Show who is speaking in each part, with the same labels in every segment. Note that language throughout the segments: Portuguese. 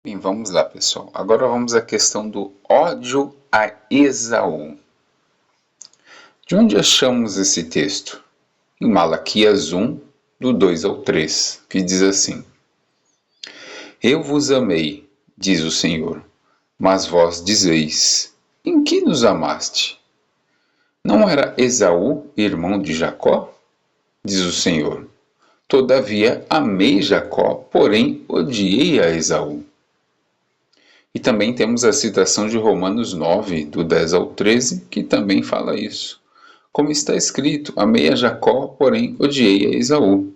Speaker 1: Bem, vamos lá, pessoal. Agora vamos à questão do ódio a Esaú. De onde achamos esse texto? Em Malaquias 1, do 2 ao 3, que diz assim: Eu vos amei, diz o Senhor, mas vós dizeis: em que nos amaste? Não era Esaú irmão de Jacó? Diz o Senhor. Todavia amei Jacó, porém odiei a Esaú. E também temos a citação de Romanos 9, do 10 ao 13, que também fala isso. Como está escrito, amei a Jacó, porém odiei a Esaú.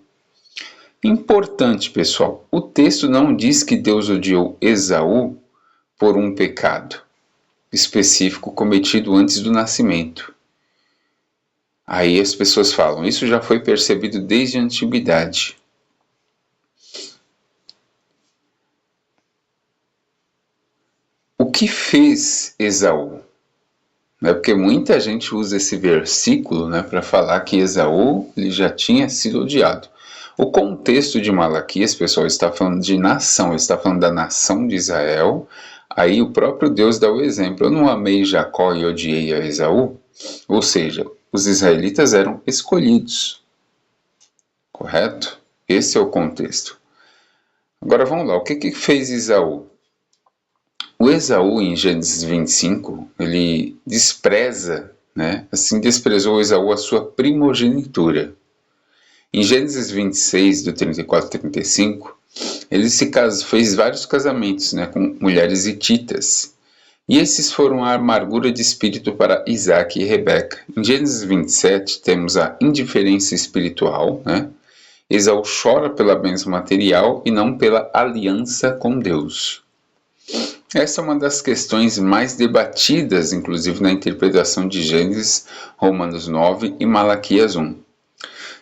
Speaker 1: Importante, pessoal, o texto não diz que Deus odiou Esaú por um pecado específico cometido antes do nascimento. Aí as pessoas falam, isso já foi percebido desde a antiguidade. O que fez Esaú? Porque muita gente usa esse versículo para falar que Esaú ele já tinha sido odiado. O contexto de Malaquias, pessoal, está falando de nação, está falando da nação de Israel. Aí o próprio Deus dá o exemplo, eu não amei Jacó e odiei a Esaú? Ou seja, os israelitas eram escolhidos, correto? Esse é o contexto. Agora vamos lá, o que fez Esaú? O Esaú, em Gênesis 25, ele despreza, desprezou Esaú a sua primogenitura. Em Gênesis 26, do 34 ao 35, ele fez vários casamentos com mulheres hititas. E esses foram a amargura de espírito para Isaac e Rebeca. Em Gênesis 27, temos a indiferença espiritual. Esaú chora pela bênção material e não pela aliança com Deus. Essa é uma das questões mais debatidas, inclusive na interpretação de Gênesis, Romanos 9 e Malaquias 1.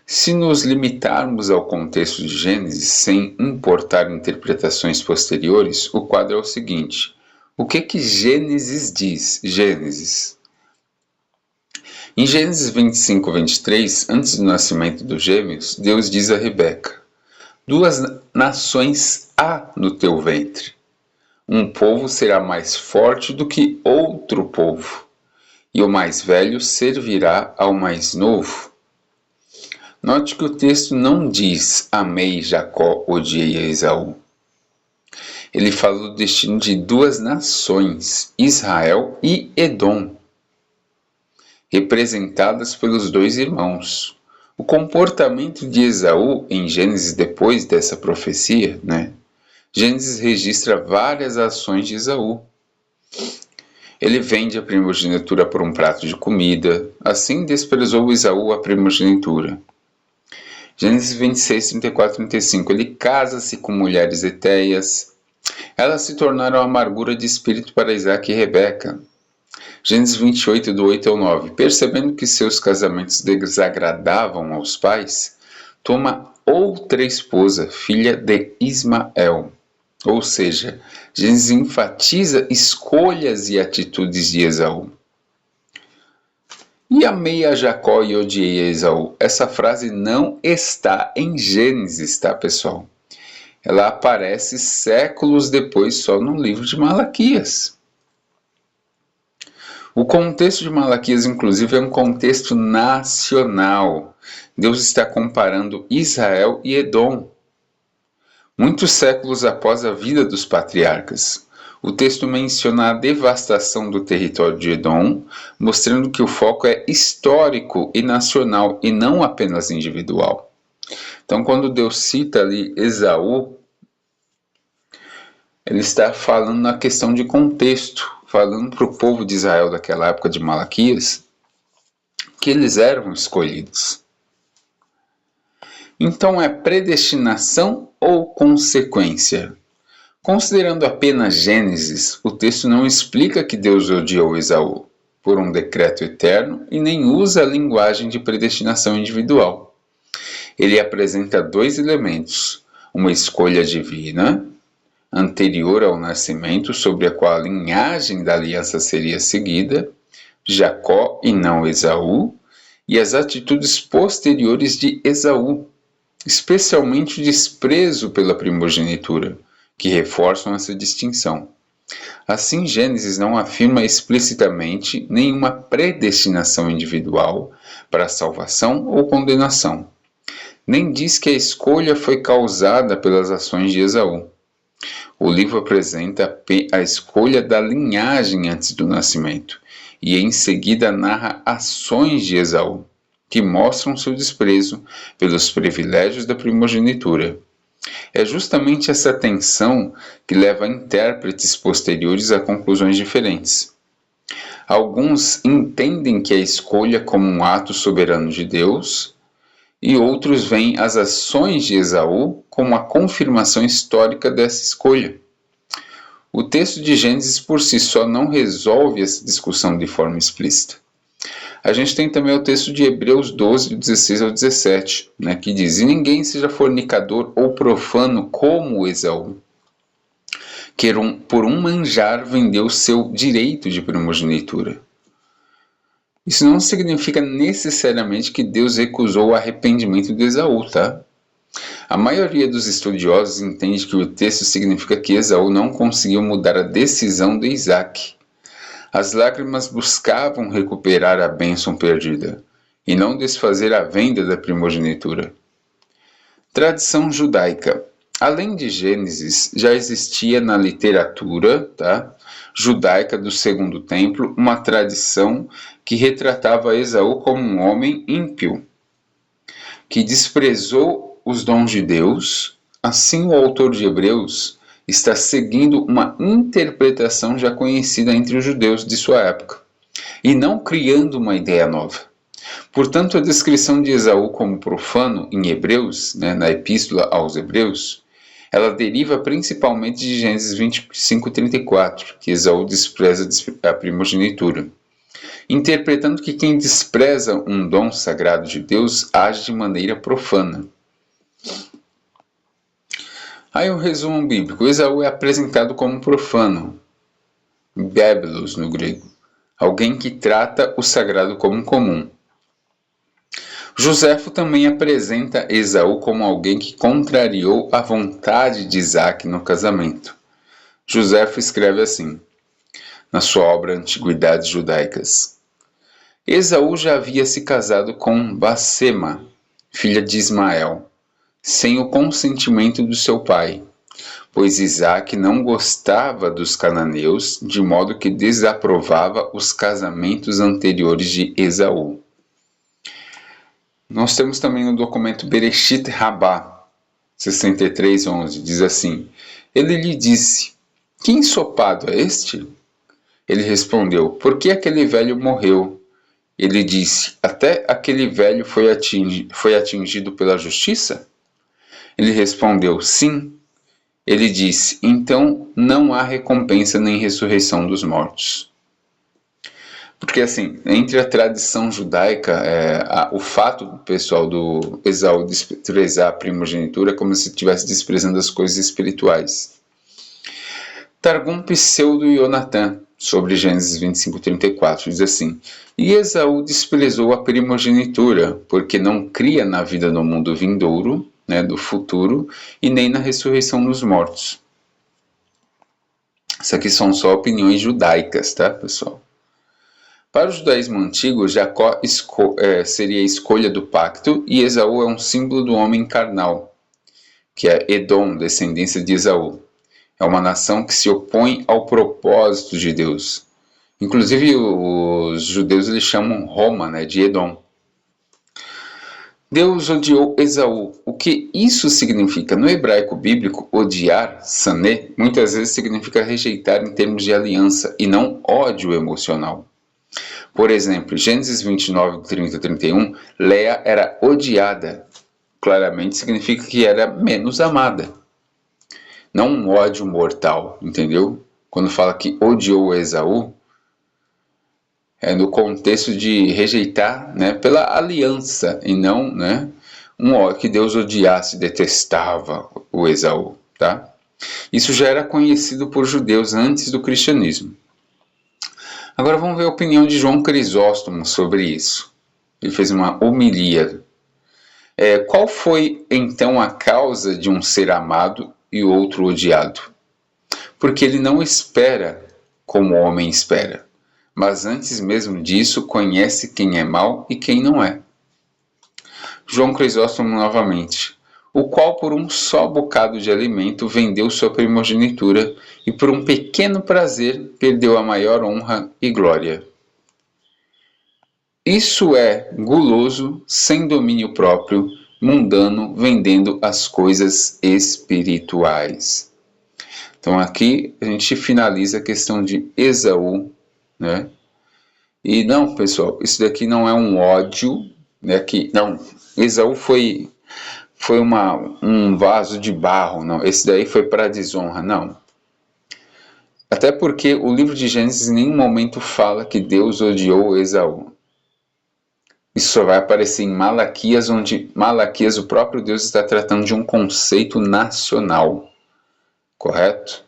Speaker 1: Se nos limitarmos ao contexto de Gênesis, sem importar interpretações posteriores, o quadro é o seguinte: o que Gênesis diz? Em Gênesis 25, 23, antes do nascimento dos gêmeos, Deus diz a Rebeca: 2 nações há no teu ventre. Um povo será mais forte do que outro povo, e o mais velho servirá ao mais novo. Note que o texto não diz amei Jacó, odiei a Esaú. Ele fala do destino de 2 nações, Israel e Edom, representadas pelos 2 irmãos. O comportamento de Esaú em Gênesis depois dessa profecia, Gênesis registra várias ações de Esaú. Ele vende a primogenitura por um prato de comida, assim desprezou Esaú a primogenitura. Gênesis 26, 34 e 35, ele casa-se com mulheres hetéias. Elas se tornaram amargura de espírito para Isaac e Rebeca. Gênesis 28, do 8 ao 9, percebendo que seus casamentos desagradavam aos pais, toma outra esposa, filha de Ismael. Ou seja, Gênesis enfatiza escolhas e atitudes de Esaú. E amei a Jacó e odiei a Esaú. Essa frase não está em Gênesis, tá, pessoal? Ela aparece séculos depois só no livro de Malaquias. O contexto de Malaquias, inclusive, é um contexto nacional. Deus está comparando Israel e Edom. Muitos séculos após a vida dos patriarcas, o texto menciona a devastação do território de Edom, mostrando que o foco é histórico e nacional e não apenas individual. Então, quando Deus cita ali Esaú, ele está falando na questão de contexto, falando para o povo de Israel daquela época de Malaquias, que eles eram escolhidos. Então é predestinação ou consequência? Considerando apenas Gênesis, o texto não explica que Deus odiou Esaú por um decreto eterno e nem usa a linguagem de predestinação individual. Ele apresenta 2 elementos, uma escolha divina, anterior ao nascimento, sobre a qual a linhagem da aliança seria seguida, Jacó e não Esaú, e as atitudes posteriores de Esaú, especialmente o desprezo pela primogenitura, que reforçam essa distinção. Assim, Gênesis não afirma explicitamente nenhuma predestinação individual para salvação ou condenação, nem diz que a escolha foi causada pelas ações de Esaú. O livro apresenta a escolha da linhagem antes do nascimento, e em seguida narra ações de Esaú, que mostram seu desprezo pelos privilégios da primogenitura. É justamente essa tensão que leva intérpretes posteriores a conclusões diferentes. Alguns entendem que a escolha como um ato soberano de Deus, e outros veem as ações de Esaú como a confirmação histórica dessa escolha. O texto de Gênesis por si só não resolve essa discussão de forma explícita. A gente tem também o texto de Hebreus 12, 16 ao 17, que diz: "E ninguém seja fornicador ou profano como Esaú, que por um manjar vendeu seu direito de primogenitura." Isso não significa necessariamente que Deus recusou o arrependimento de Esaú, tá? A maioria dos estudiosos entende que o texto significa que Esaú não conseguiu mudar a decisão de Isaac. As lágrimas buscavam recuperar a bênção perdida, e não desfazer a venda da primogenitura. Tradição judaica. Além de Gênesis, já existia na literatura judaica do Segundo Templo uma tradição que retratava Esaú como um homem ímpio, que desprezou os dons de Deus. Assim, o autor de Hebreus está seguindo uma interpretação já conhecida entre os judeus de sua época, e não criando uma ideia nova. Portanto, a descrição de Esaú como profano em Hebreus, na Epístola aos Hebreus, ela deriva principalmente de Gênesis 25:34, que Esaú despreza a primogenitura, interpretando que quem despreza um dom sagrado de Deus age de maneira profana. Aí o resumo bíblico. Esaú é apresentado como profano, bébelos no grego, alguém que trata o sagrado como comum. Joséfo também apresenta Esaú como alguém que contrariou a vontade de Isaac no casamento. Joséfo escreve assim, na sua obra Antiguidades Judaicas: Esaú já havia se casado com Bassema, filha de Ismael, sem o consentimento do seu pai, pois Isaac não gostava dos cananeus, de modo que desaprovava os casamentos anteriores de Esaú. Nós temos também no documento Bereshit Rabbah, 63:11, diz assim: Ele lhe disse: Que ensopado é este? Ele respondeu: Por que aquele velho morreu? Ele disse: Até aquele velho foi atingido pela justiça? Ele respondeu: Sim. Ele disse: Então não há recompensa nem ressurreição dos mortos. Porque assim, entre a tradição judaica, o fato do pessoal do Esaú desprezar a primogenitura é como se estivesse desprezando as coisas espirituais. Targum Pseudo Yonatan, sobre Gênesis 25:34, diz assim: E Esaú desprezou a primogenitura, porque não cria na vida no mundo vindouro, do futuro, e nem na ressurreição dos mortos. Isso aqui são só opiniões judaicas, tá, pessoal? Para o judaísmo antigo, Jacó seria a escolha do pacto, e Esaú é um símbolo do homem carnal, que é Edom, descendência de Esaú. É uma nação que se opõe ao propósito de Deus. Inclusive, os judeus eles chamam Roma de Edom. Deus odiou Esaú. O que isso significa? No hebraico bíblico, odiar, sané, muitas vezes significa rejeitar em termos de aliança e não ódio emocional. Por exemplo, Gênesis 29, 30 e 31, Leia era odiada. Claramente significa que era menos amada. Não um ódio mortal, entendeu? Quando fala que odiou Esaú, é no contexto de rejeitar pela aliança e não um ódio que Deus odiasse, detestava o Esaú. Tá? Isso já era conhecido por judeus antes do cristianismo. Agora vamos ver a opinião de João Crisóstomo sobre isso. Ele fez uma homilia. Qual foi então a causa de um ser amado e outro odiado? porque ele não espera como o homem espera, mas antes mesmo disso conhece quem é mau e quem não é. João Crisóstomo novamente. O qual por um só bocado de alimento vendeu sua primogenitura e por um pequeno prazer perdeu a maior honra e glória. Isso é guloso, sem domínio próprio, mundano, vendendo as coisas espirituais. Então aqui a gente finaliza a questão de Esaú, né? E não, pessoal, isso daqui não é um ódio, né? Que não, Esaú foi um vaso de barro, não. Esse daí foi para desonra, não. Até porque o livro de Gênesis em nenhum momento fala que Deus odiou Esaú. Isso só vai aparecer em Malaquias, onde Malaquias, o próprio Deus, está tratando de um conceito nacional. Correto?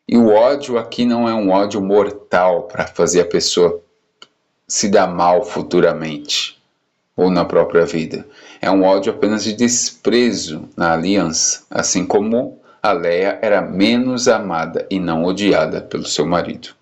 Speaker 1: E o ódio aqui não é um ódio mortal para fazer a pessoa se dar mal futuramente ou na própria vida. É um ódio apenas de desprezo na aliança, assim como a Leia era menos amada e não odiada pelo seu marido.